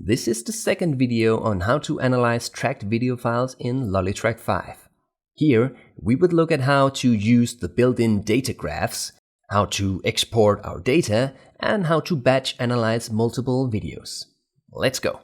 This is the second video on how to analyze tracked video files in LoliTrack 5. Here, we would look at how to use the built-in data graphs, how to export our data, and how to batch analyze multiple videos. Let's go!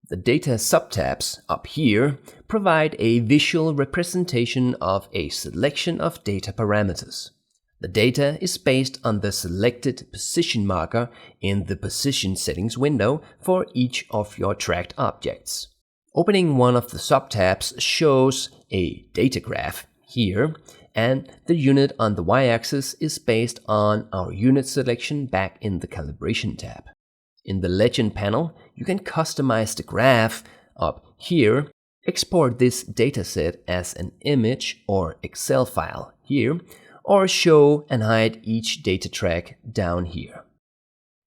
The data subtabs up here provide a visual representation of a selection of data parameters. The data is based on the selected position marker in the position settings window for each of your tracked objects. Opening one of the subtabs shows a data graph here, and the unit on the y-axis is based on our unit selection back in the calibration tab. In the legend panel, you can customize the graph up here, export this dataset as an image or Excel file here, or show and hide each data track down here.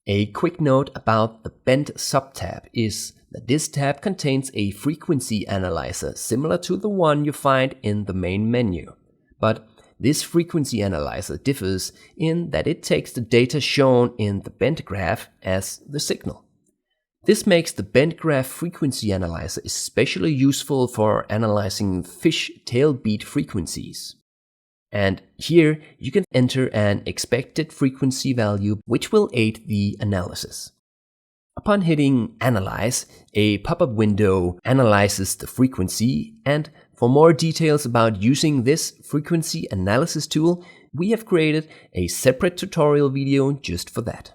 A quick note about the bent subtab is that this tab contains a frequency analyzer similar to the one you find in the main menu. But this frequency analyzer differs in that it takes the data shown in the bent graph as the signal. This makes the bent graph frequency analyzer especially useful for analyzing fish tailbeat frequencies. And here you can enter an expected frequency value which will aid the analysis. Upon hitting Analyze, a pop-up window analyzes the frequency, and for more details about using this frequency analysis tool, we have created a separate tutorial video just for that.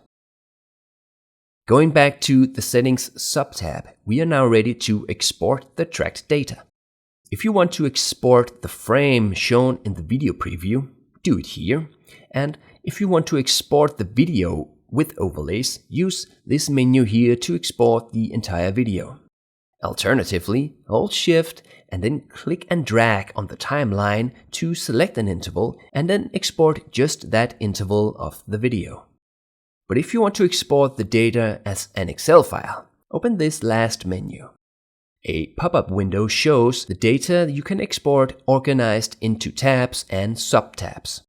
Going back to the Settings subtab, we are now ready to export the tracked data. If you want to export the frame shown in the video preview, do it here. And if you want to export the video with overlays, use this menu here to export the entire video. Alternatively, hold Shift and then click and drag on the timeline to select an interval and then export just that interval of the video. But if you want to export the data as an Excel file, open this last menu. A pop-up window shows the data you can export organized into tabs and subtabs.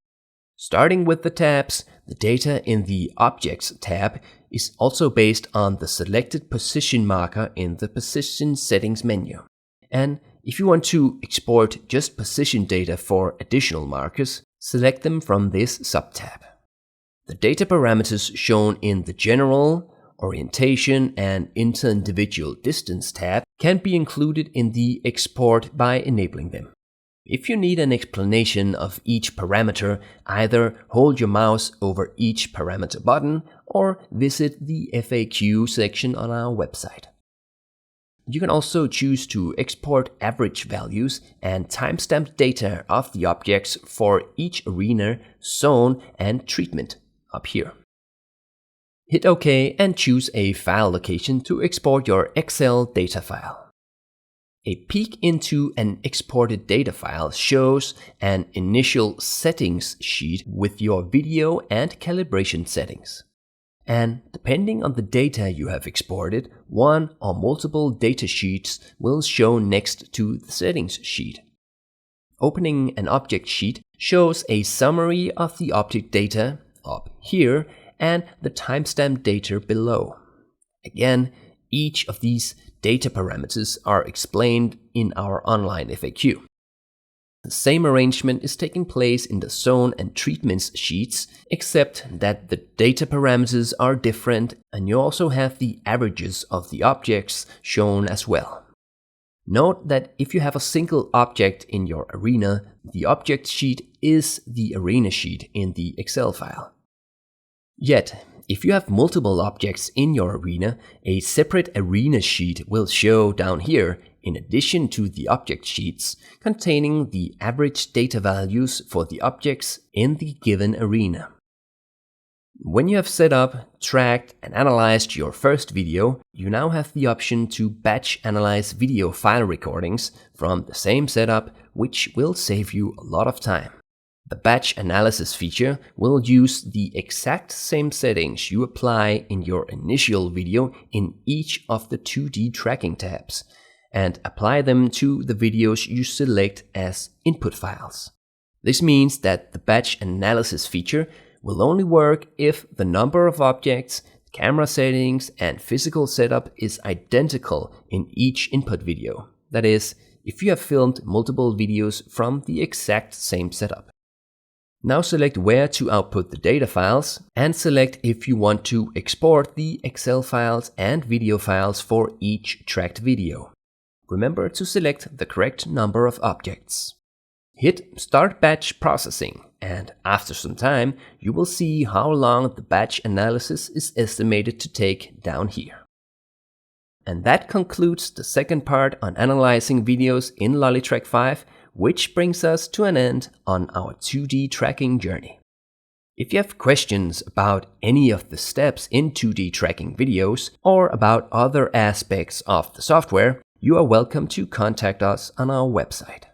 Starting with the tabs, the data in the Objects tab is also based on the selected position marker in the Position Settings menu. And if you want to export just position data for additional markers, select them from this subtab. The data parameters shown in the General, Orientation, and Inter-individual Distance tab can be included in the export by enabling them. If you need an explanation of each parameter, either hold your mouse over each parameter button or visit the FAQ section on our website. You can also choose to export average values and timestamp data of the objects for each arena, zone, and treatment up here. Hit OK and choose a file location to export your Excel data file. A peek into an exported data file shows an initial settings sheet with your video and calibration settings. And depending on the data you have exported, one or multiple data sheets will show next to the settings sheet. Opening an object sheet shows a summary of the object data up here and the timestamp data below. Again, each of these data parameters are explained in our online FAQ. The same arrangement is taking place in the zone and treatments sheets, except that the data parameters are different and you also have the averages of the objects shown as well. Note that if you have a single object in your arena, the object sheet is the arena sheet in the Excel file. Yet, if you have multiple objects in your arena, a separate arena sheet will show down here in addition to the object sheets containing the average data values for the objects in the given arena. When you have set up, tracked, and analyzed your first video, you now have the option to batch analyze video file recordings from the same setup, which will save you a lot of time. The batch analysis feature will use the exact same settings you apply in your initial video in each of the 2D tracking tabs and apply them to the videos you select as input files. This means that the batch analysis feature will only work if the number of objects, camera settings, and physical setup is identical in each input video. That is, if you have filmed multiple videos from the exact same setup. Now select where to output the data files and select if you want to export the Excel files and video files for each tracked video. Remember to select the correct number of objects. Hit Start Batch Processing, and after some time you will see how long the batch analysis is estimated to take down here. And that concludes the second part on analyzing videos in LoliTrack 5, which brings us to an end on our 2D tracking journey. If you have questions about any of the steps in 2D tracking videos or about other aspects of the software, you are welcome to contact us on our website.